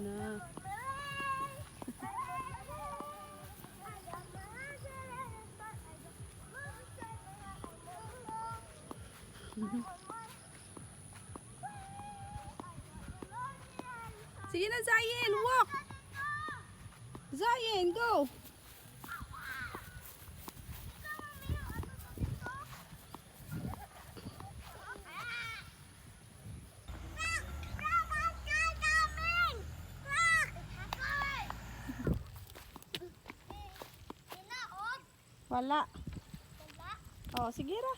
na. Sige na, Zayn, walk. Zayn, go. Wala. Oh, sige ra.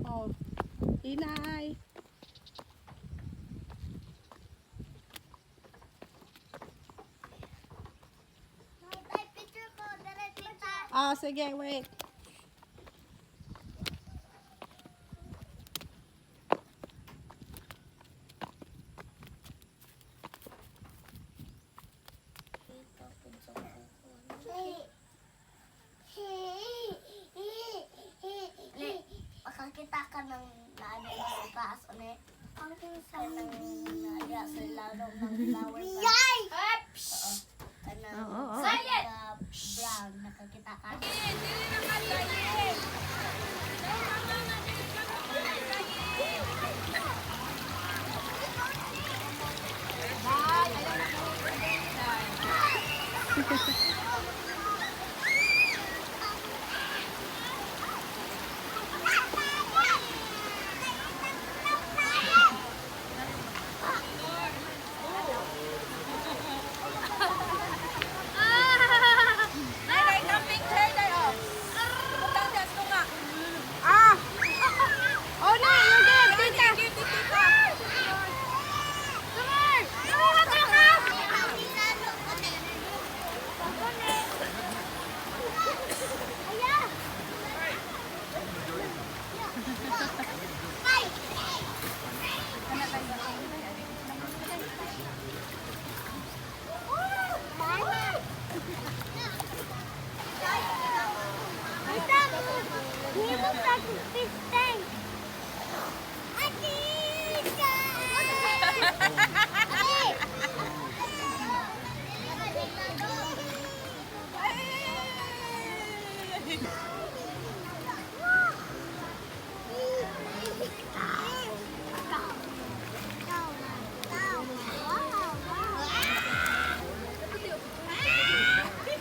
Oh, inay. Ah, sige, wait. Makakita ka ng naano sa taas ulit. Ang sa naga sa laro ng flower. Yay! Oo. Brown, nakakita ka.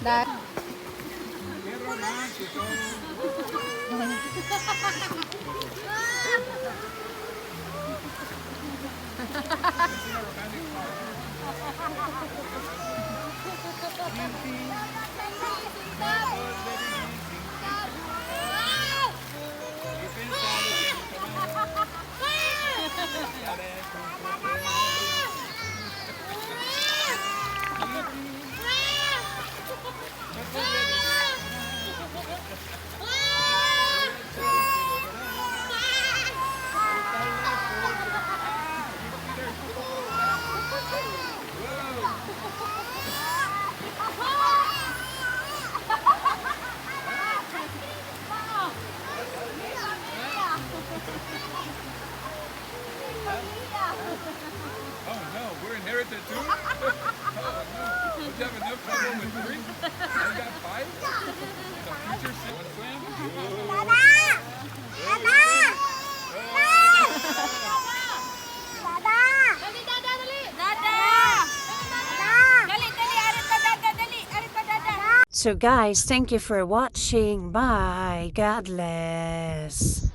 Dad. Oh no, we're inherited too? Oh no. Would you have enough trouble with 3? I got 5? The future one swim? So guys, thank you for watching. Bye. God bless.